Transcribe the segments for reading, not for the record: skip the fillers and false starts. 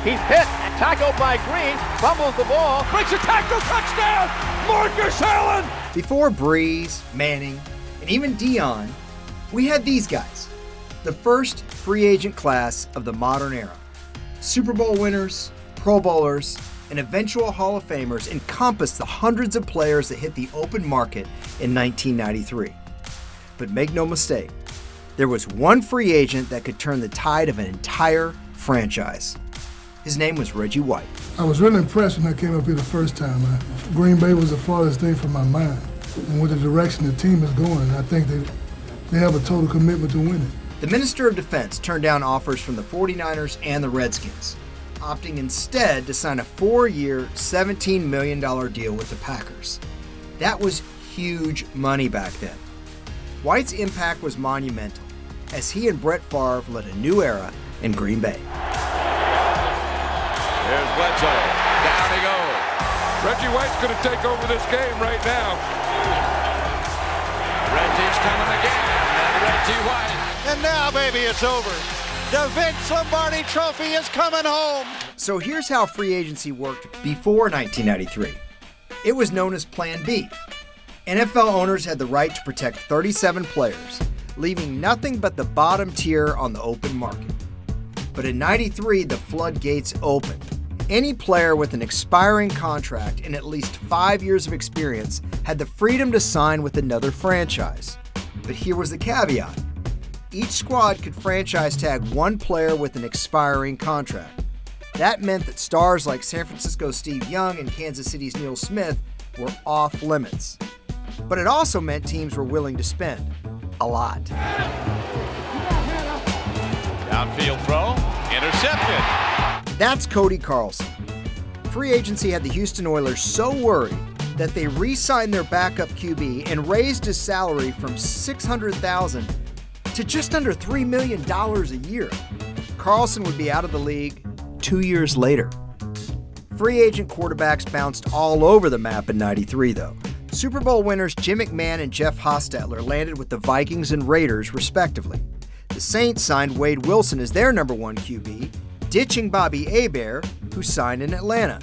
He's hit and tackled by Greene, fumbles the ball, breaks a tackle, touchdown, Marcus Allen! Before Breeze, Manning, and even Dion, we had these guys. The first free agent class of the modern era. Super Bowl winners, Pro Bowlers, and eventual Hall of Famers encompassed the hundreds of players that hit the open market in 1993. But make no mistake, there was one free agent that could turn the tide of an entire franchise. His name was Reggie White. I was really impressed when I came up here the first time. Green Bay was the farthest thing from my mind. And with the direction the team is going, I think they have a total commitment to winning. The Minister of Defense turned down offers from the 49ers and the Redskins, opting instead to sign a 4-year, $17 million deal with the Packers. That was huge money back then. White's impact was monumental, as he and Brett Favre led a new era in Green Bay. There's Bledsoe. Down he goes. Reggie White's going to take over this game right now. Reggie's coming again. And Reggie White. And now, baby, it's over. The Vince Lombardi Trophy is coming home. So here's how free agency worked before 1993. It was known as Plan B. NFL owners had the right to protect 37 players, leaving nothing but the bottom tier on the open market. But in 93, the floodgates opened. Any player with an expiring contract and at least 5 years of experience had the freedom to sign with another franchise. But here was the caveat. Each squad could franchise tag one player with an expiring contract. That meant that stars like San Francisco's Steve Young and Kansas City's Neil Smith were off limits. But it also meant teams were willing to spend a lot. Downfield throw. Intercepted. That's CODY CARLSON. Free agency had the Houston Oilers so worried that they re-signed their backup QB and raised his salary from $600,000 to just under $3 million a year. CARLSON would be out of the league 2 years later. Free agent quarterbacks bounced all over the map in '93, though. Super Bowl winners Jim McMahon and Jeff Hostetler landed with the Vikings and Raiders, respectively. The Saints signed Wade Wilson as their number one QB, ditching Bobby Hebert, who signed in Atlanta.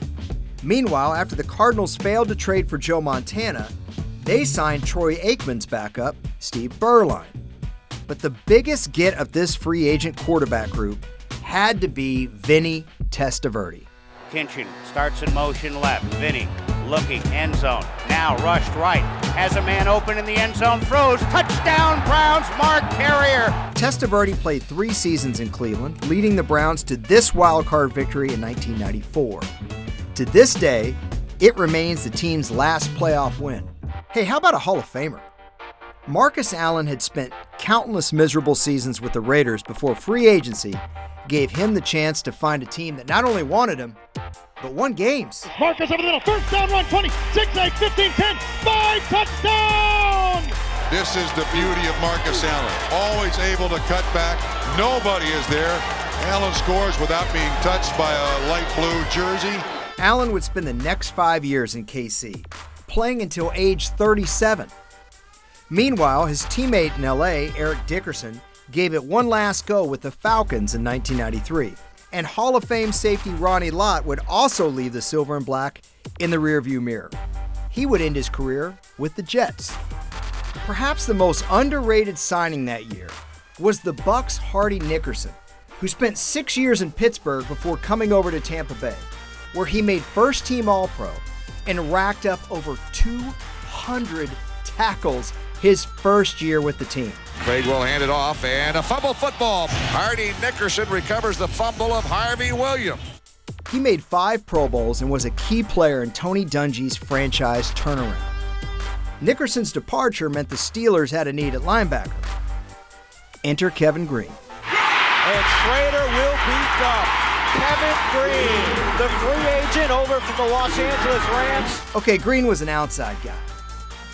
Meanwhile, after the Cardinals failed to trade for Joe Montana, they signed Troy Aikman's backup, Steve BEUERLEIN. But the biggest get of this free agent quarterback group had to be Vinny Testaverde. Kinchin starts in motion left. Vinny looking, end zone. Now rushed right. Has a man open in the end zone. Throws. Touchdown Browns. Mark Carrier. Testaverde played 3 seasons in Cleveland, leading the Browns to this wild-card victory in 1994. To this day, it remains the team's last playoff win. Hey, how about a Hall of Famer? Marcus Allen had spent countless miserable seasons with the Raiders before free agency gave him the chance to find a team that not only wanted him, but won games. Marcus over the middle, first down run, 20, 6, 8, 15, 10, 5, touchdown! This is the beauty of Marcus Allen. Always able to cut back. Nobody is there. Allen scores without being touched by a light blue jersey. Allen would spend the next 5 years in KC, playing until age 37. Meanwhile, his teammate in LA, Eric Dickerson, gave it one last go with the Falcons in 1993. And Hall of Fame safety Ronnie Lott would also leave the silver and black in the rearview mirror. He would end his career with the Jets. Perhaps the most underrated signing that year was the Bucs' Hardy Nickerson, who spent 6 years in Pittsburgh before coming over to Tampa Bay, where he made first-team All-Pro and racked up over 200 tackles his first year with the team. Craig will hand it off, and a fumble football. Hardy Nickerson recovers the fumble of Harvey Williams. He made 5 Pro Bowls and was a key player in Tony Dungy's franchise turnaround. Nickerson's departure meant the Steelers had a need at linebacker. Enter Kevin Greene. And Schrader will be dumped. Kevin Greene, the free agent over from the Los Angeles Rams. Okay, Greene was an outside guy,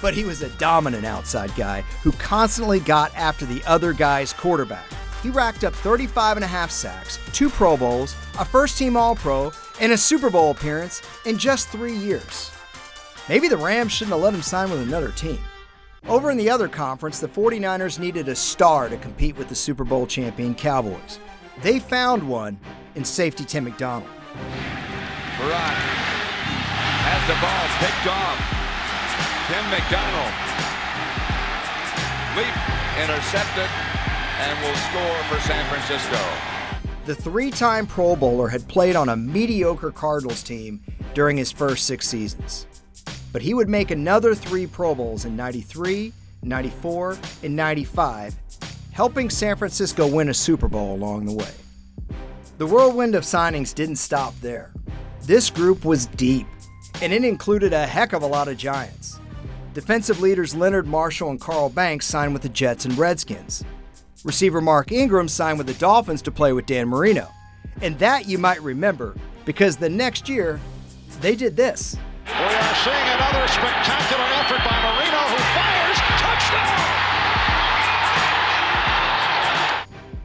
but he was a dominant outside guy who constantly got after the other guy's quarterback. He racked up 35.5 sacks, 2 Pro Bowls, a first-team All-Pro, and a Super Bowl appearance in just 3 years. Maybe the Rams shouldn't have let him sign with another team. Over in the other conference, the 49ers needed a star to compete with the Super Bowl champion Cowboys. They found one and safety Tim McDonald. Barat has the ball picked off. Tim McDonald leap intercepted and will score for San Francisco. The three-time Pro Bowler had played on a mediocre Cardinals team during his first 6 seasons. But he would make another 3 Pro Bowls in 93, 94, and 95, helping San Francisco win a Super Bowl along the way. The whirlwind of signings didn't stop there. This group was deep, and it included a heck of a lot of Giants. Defensive leaders Leonard Marshall and Carl Banks signed with the Jets and Redskins. Receiver Mark Ingram signed with the Dolphins to play with Dan Marino. And that you might remember, because the next year, they did this. We are seeing another spectacular effort by Marino, who fires. Touchdown!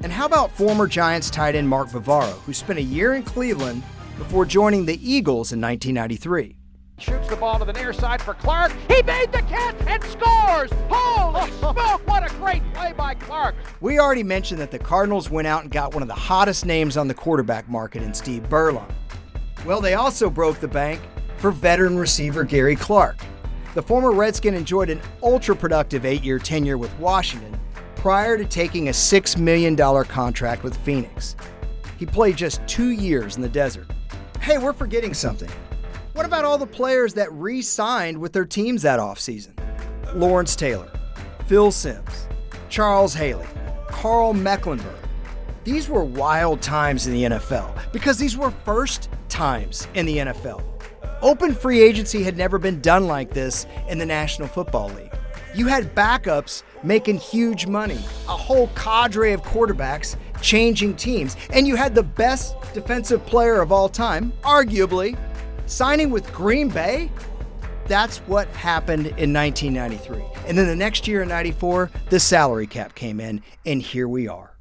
And how about former Giants tight end Mark BAVARO, who spent a year in Cleveland before joining the Eagles in 1993. Shoots the ball to the near side for Clark. He made the catch and scores! Holy smoke, what a great play by Clark! We already mentioned that the Cardinals went out and got one of the hottest names on the quarterback market in Steve BEUERLEIN. Well, they also broke the bank for veteran receiver Gary Clark. The former Redskin enjoyed an ultra-productive 8-year tenure with Washington prior to taking a $6 million contract with Phoenix. He played just 2 years in the desert. Hey, we're forgetting something. What about all the players that re-signed with their teams that offseason? Lawrence Taylor, Phil Simms, Charles Haley, Carl Mecklenburg. These were wild times in the NFL because these were first times in the NFL. Open free agency had never been done like this in the National Football League. You had backups making huge money, a whole cadre of quarterbacks changing teams, and you had the best defensive player of all time, arguably, signing with Green Bay. That's what happened in 1993. And then the next year in 94, the salary cap came in, and here we are.